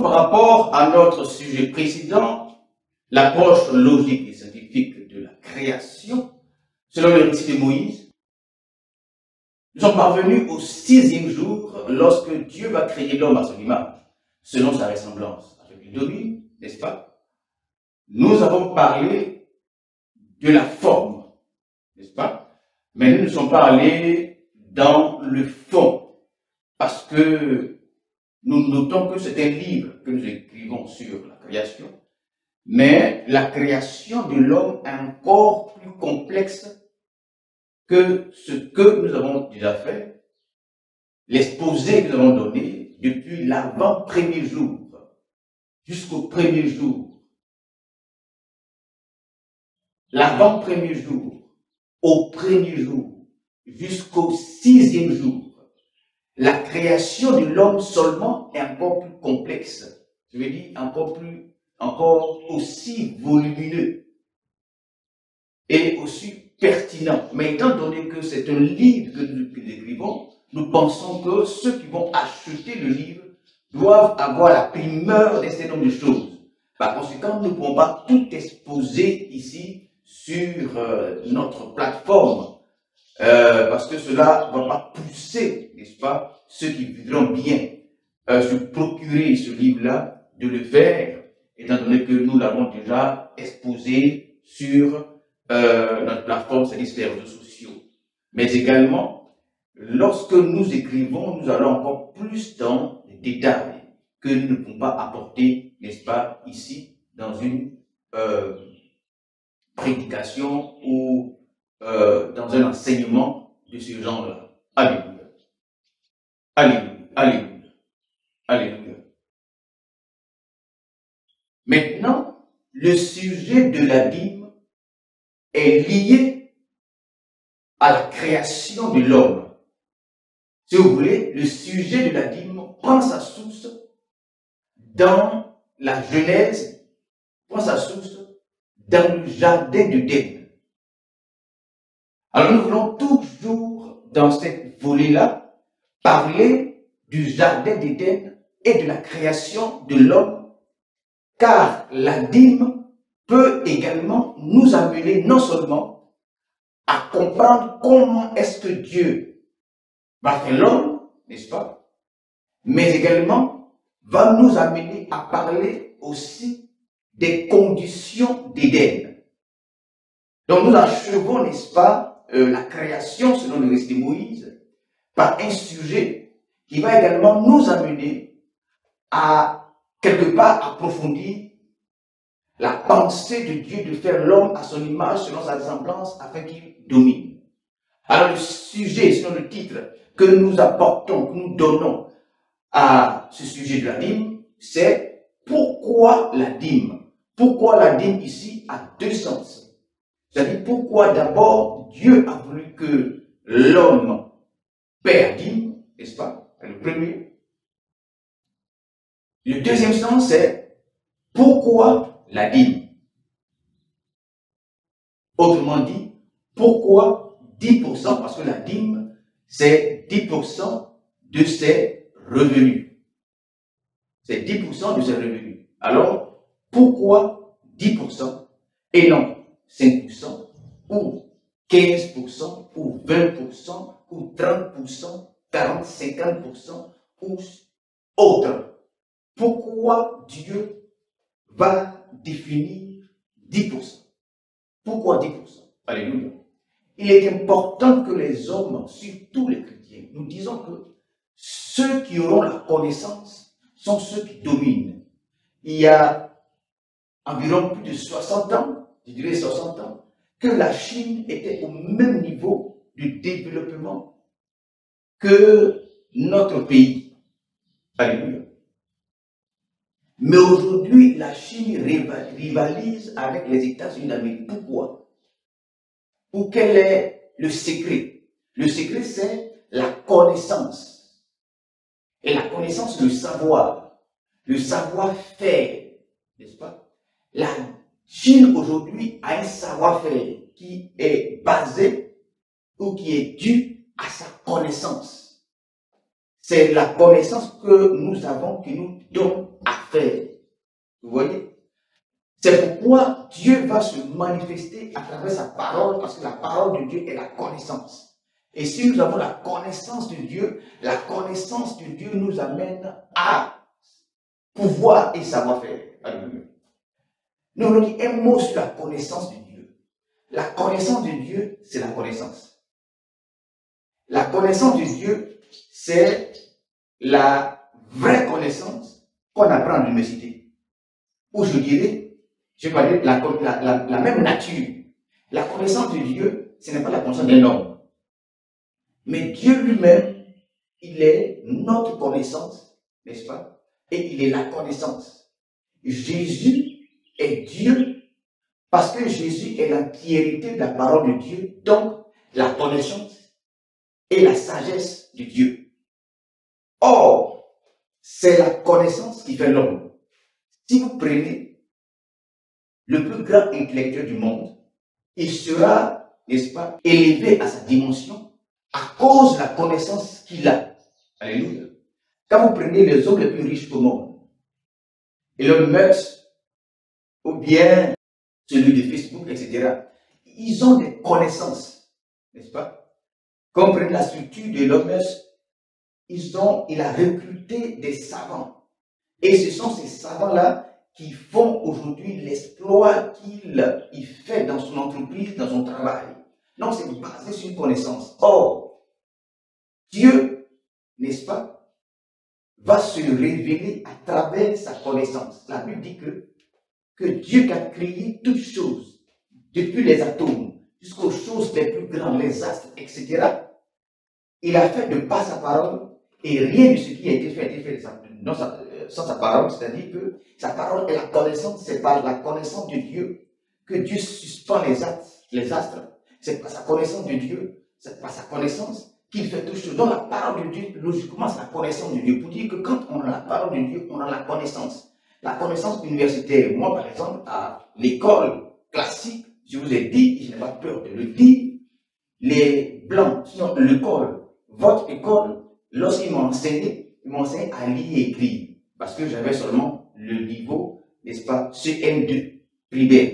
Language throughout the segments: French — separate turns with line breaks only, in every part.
Par rapport à notre sujet précédent, l'approche logique et scientifique de la création, selon le récit de Moïse, nous sommes parvenus au 6e jour lorsque Dieu va créer l'homme à son image, selon sa ressemblance, avec le domine, n'est-ce pas? Nous avons parlé de la forme, n'est-ce pas? Mais nous ne sommes pas allés dans le fond, parce que nous notons que c'est un livre que nous écrivons sur la création, mais la création de l'homme est encore plus complexe que ce que nous avons déjà fait, l'exposé que nous avons donné depuis l'avant-premier jour jusqu'au premier jour. L'avant-premier jour, au premier jour, jusqu'au 6e jour. La création de l'homme seulement est encore plus complexe. Je veux dire encore aussi volumineux et aussi pertinent. Mais étant donné que c'est un livre que nous écrivons, nous pensons que ceux qui vont acheter le livre doivent avoir la primeur d'un certain nombre de choses. Par conséquent, nous ne pouvons pas tout exposer ici sur notre plateforme, parce que cela ne va pas pousser, n'est-ce pas, ceux qui voudront bien se procurer ce livre-là, de le faire, étant donné que nous l'avons déjà exposé sur notre plateforme, c'est-à-dire les réseaux sociaux. Mais également, lorsque nous écrivons, nous allons encore plus dans les détails que nous ne pouvons pas apporter, n'est-ce pas, ici, dans une prédication ou dans un enseignement de ce genre-là. Alléluia. Alléluia. Alléluia. Alléluia. Maintenant, le sujet de la dîme est lié à la création de l'homme. Si vous voulez, le sujet de la dîme prend sa source dans la Genèse, prend sa source dans le jardin d'Éden. Alors nous voulons toujours, dans cette volée-là, parler du jardin d'Éden et de la création de l'homme, car la dîme peut également nous amener non seulement à comprendre comment est-ce que Dieu va faire l'homme, n'est-ce pas, mais également va nous amener à parler aussi des conditions d'Éden. Donc nous achevons, n'est-ce pas, la création selon le récit de Moïse par un sujet qui va également nous amener à quelque part approfondir la pensée de Dieu de faire l'homme à son image selon sa ressemblance afin qu'il domine. Alors le sujet, selon le titre que nous apportons, que nous donnons à ce sujet de la dîme, c'est pourquoi la dîme. Pourquoi la dîme ici a deux sens. C'est-à-dire pourquoi d'abord Dieu a voulu que l'homme paie la dîme, n'est-ce pas? C'est le premier. Le deuxième sens, c'est pourquoi la dîme. Autrement dit, pourquoi 10%? Parce que la dîme, c'est 10% de ses revenus. C'est 10% de ses revenus. Alors, pourquoi 10% et non 5% ou 15% ou 20% ou 30%, 40%, 50% ou autre? Pourquoi Dieu va définir 10%? Pourquoi 10%? Alléluia. Il est important que les hommes, surtout les chrétiens, nous disons que ceux qui auront la connaissance sont ceux qui dominent. Il y a environ plus de 60 ans, je dirais 60 ans, que la Chine était au même niveau de développement que notre pays. Alléluia. Mais aujourd'hui, la Chine rivalise avec les États-Unis d'Amérique. Pourquoi? Ou quel est le secret? Le secret, c'est la connaissance. Et la connaissance, le savoir-faire, n'est-ce pas? La Chine aujourd'hui a un savoir-faire qui est basé ou qui est dû à sa connaissance. C'est la connaissance que nous avons qui nous donne à faire. Vous voyez? C'est pourquoi Dieu va se manifester à travers sa parole, parce que la parole de Dieu est la connaissance. Et si nous avons la connaissance de Dieu, la connaissance de Dieu nous amène à pouvoir et savoir-faire. Alléluia. Nous avons dit un mot sur la connaissance de Dieu. La connaissance de Dieu, c'est la connaissance. La connaissance de Dieu, c'est la vraie connaissance qu'on apprend à l'université. Ou je dirais, je vais parler de la même nature. La connaissance de Dieu, ce n'est pas la connaissance d'un homme. Mais Dieu lui-même, il est notre connaissance, n'est-ce pas? Et il est la connaissance. Jésus est Dieu parce que Jésus est l'entièreté de la parole de Dieu, donc la connaissance et la sagesse de Dieu. Or, c'est la connaissance qui fait l'homme. Si vous prenez le plus grand intellectuel du monde, il sera, n'est-ce pas, élevé à sa dimension à cause de la connaissance qu'il a. Alléluia. Quand vous prenez les hommes les plus riches du monde, Elon Musk, ou bien celui de Facebook, etc., ils ont des connaissances, n'est-ce pas? Quand vous prenez la structure de Elon Musk, il a recruté des savants. Et ce sont ces savants-là qui font aujourd'hui l'exploit qu'il fait dans son entreprise, dans son travail. Donc c'est basé sur une connaissance. Or, Dieu, n'est-ce pas, va se révéler à travers sa connaissance. La Bible dit que Dieu qui a créé toutes choses, depuis les atomes jusqu'aux choses les plus grandes, les astres, etc., il a fait de par sa parole, et rien de ce qui a été fait sans sa parole, c'est-à-dire que sa parole est la connaissance, c'est par la connaissance de Dieu que Dieu suspend les astres, c'est par sa connaissance de Dieu, c'est par sa connaissance qu'il fait toutes choses. Donc la parole de Dieu, logiquement, c'est la connaissance de Dieu. Pour dire que quand on a la parole de Dieu, on a la connaissance. La connaissance universitaire, moi par exemple, à l'école classique, je vous ai dit, je n'ai pas peur de le dire, les blancs, sinon l'école, votre école, lorsqu'ils m'ont enseigné, à lire et écrire. Parce que j'avais seulement le niveau, n'est-ce pas, CM2, primaire.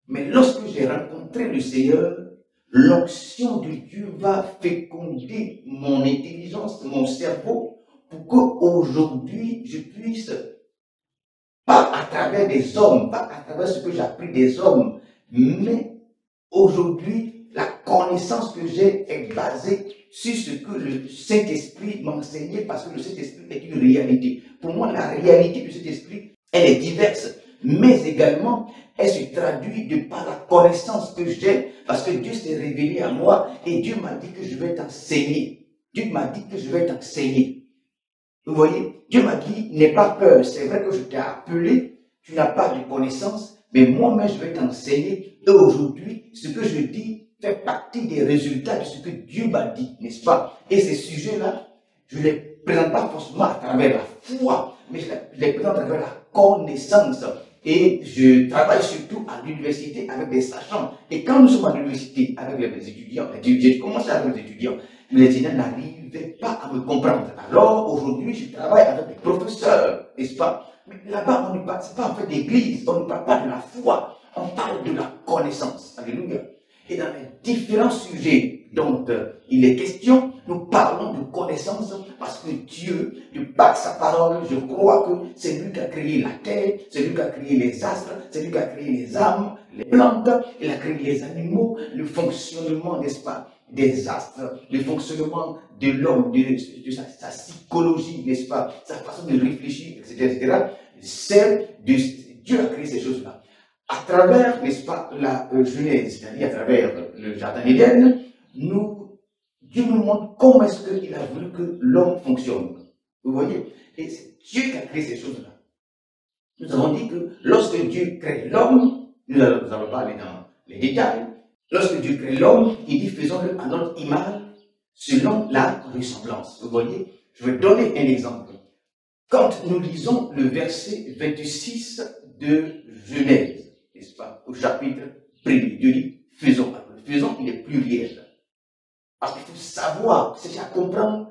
Mais lorsque j'ai rencontré le Seigneur, l'onction de Dieu va féconder mon intelligence, mon cerveau, pour qu'aujourd'hui je puisse, pas à travers des hommes, pas à travers ce que j'ai appris des hommes, mais aujourd'hui, la connaissance que j'ai est basée sur ce que le Saint-Esprit m'a enseigné, parce que le Saint-Esprit est une réalité. Pour moi, la réalité du Saint-Esprit, elle est diverse, mais également, elle se traduit de par la connaissance que j'ai, parce que Dieu s'est révélé à moi, et Dieu m'a dit que je vais t'enseigner. Dieu m'a dit que je vais t'enseigner. Vous voyez, Dieu m'a dit, n'aie pas peur, c'est vrai que je t'ai appelé, tu n'as pas de connaissance, mais moi-même je vais t'enseigner, et aujourd'hui, ce que je dis fait partie des résultats de ce que Dieu m'a dit, n'est-ce pas? Et ces sujets-là, je ne les présente pas forcément à travers la foi, mais je les présente à travers la connaissance. Et je travaille surtout à l'université avec des sachants. Et quand nous sommes à l'université avec les étudiants, j'ai commencé avec les étudiants, mais les étudiants n'arrivaient pas à me comprendre. Alors aujourd'hui, je travaille avec des professeurs, n'est-ce pas? Mais là-bas, on ne parle pas en fait d'église, on ne parle pas de la foi, on parle de la connaissance. Alléluia. Et dans les différents sujets dont il est question, nous parlons de connaissance parce que Dieu, de par sa parole, je crois que c'est lui qui a créé la terre, c'est lui qui a créé les astres, c'est lui qui a créé les âmes, les plantes, il a créé les animaux, le fonctionnement, n'est-ce pas, des astres, le fonctionnement de l'homme, de sa psychologie, n'est-ce pas, sa façon de réfléchir, etc. C'est Dieu a créé ces choses-là. À travers, n'est-ce pas, la Genèse, c'est-à-dire à travers le jardin d'Éden, Dieu nous montre comment est-ce qu'il a voulu que l'homme fonctionne. Vous voyez? Et c'est Dieu qui a créé ces choses-là. Nous avons dit que lorsque Dieu crée l'homme, nous allons pas aller dans les détails, lorsque Dieu crée l'homme, il dit faisons-le à notre image, selon la ressemblance. Vous voyez? Je vais donner un exemple. Quand nous lisons le verset 26 de Genèse, n'est-ce pas, au chapitre 1er, Dieu dit faisons. Faisons, il est pluriel. Parce qu'il faut savoir, c'est à comprendre,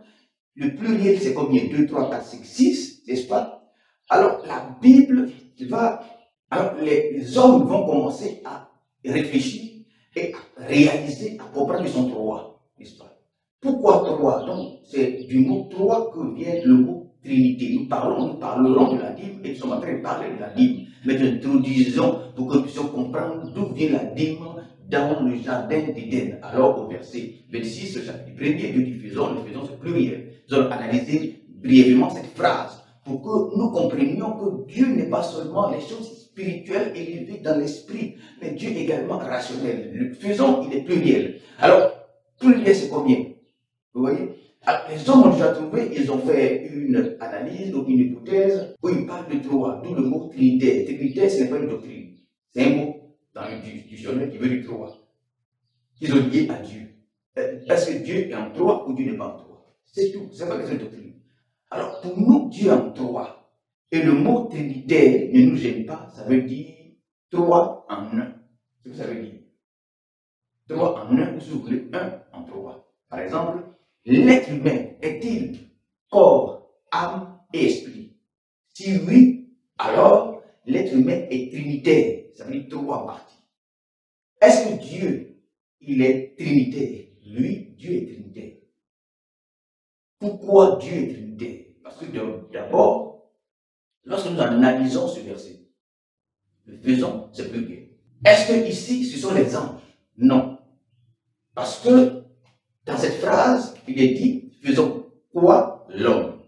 le pluriel c'est combien? 2, 3, 4, 5, 6, n'est-ce pas? Alors la Bible va... Alors, les hommes vont commencer à réfléchir et à réaliser, à comprendre qu'ils sont trois, n'est-ce pas? Pourquoi trois? Donc, c'est du mot trois que vient le mot Trinité. Nous parlerons de la dîme et nous sommes en train de parler de la dîme. Mais nous introduisons pour que nous puissions comprendre d'où vient la dîme dans le jardin d'Éden. Alors, au verset 26, le chapitre 1er, Dieu dit faisons, c'est pluriel. Nous allons analyser brièvement cette phrase pour que nous comprenions que Dieu n'est pas seulement les choses spirituelles élevées dans l'esprit, mais Dieu est également rationnel. Le faisons, il est pluriel. Alors, pluriel, c'est combien? Vous voyez? Alors, les hommes ont déjà trouvé, ils ont fait une analyse ou une hypothèse où ils parlent de trois, d'où le mot trinitaire. Trinitaire, ce n'est pas une doctrine. C'est un mot dans le dictionnaire qui veut dire trois. Ils ont lié à Dieu. Est-ce que Dieu est en trois ou Dieu n'est pas en trois? C'est tout. C'est pas une doctrine. Alors, pour nous, Dieu est en trois. Et le mot trinitaire ne nous gêne pas. Ça veut dire trois en un. C'est ce que ça veut dire. Trois en un, ou si vous voulez, un en trois. Par exemple, l'être humain est-il corps, âme et esprit? Si oui, alors l'être humain est trinitaire. Ça veut dire trois parties. Est-ce que Dieu, il est trinitaire? Lui, Dieu est trinitaire. Pourquoi Dieu est trinitaire? Parce que d'abord, lorsque nous analysons ce verset, le faisons, c'est plus bien. Est-ce que ici, ce sont les anges? Non. Parce que dans cette phrase, il est dit, faisons quoi? L'homme.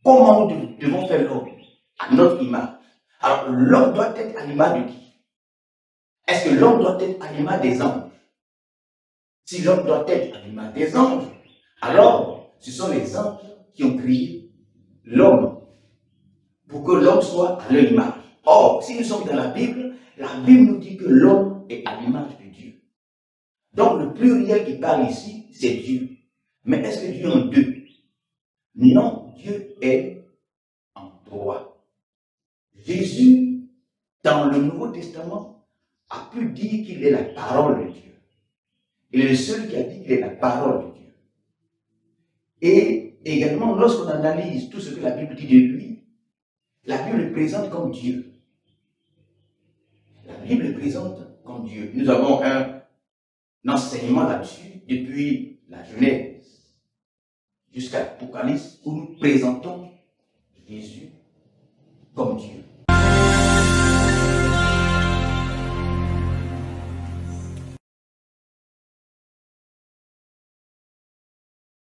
Comment nous devons faire l'homme? À notre image. Alors, l'homme doit être à l'image de qui? Est-ce que l'homme doit être à l'image des anges? Si l'homme doit être à l'image des anges, alors ce sont les anges qui ont créé l'homme pour que l'homme soit à leur image. Or, si nous sommes dans la Bible nous dit que l'homme est à l'image de Dieu. Donc, le pluriel qui parle ici, c'est Dieu. Mais est-ce que Dieu est en deux? Non, Dieu est en trois. Jésus, dans le Nouveau Testament, a pu dire qu'il est la parole de Dieu. Il est le seul qui a dit qu'il est la parole de Dieu. Et également, lorsqu'on analyse tout ce que la Bible dit de lui, la Bible le présente comme Dieu. La Bible le présente comme Dieu. Nous avons un enseignement là-dessus depuis la Genèse jusqu'à l'Apocalypse où nous présentons Jésus comme Dieu.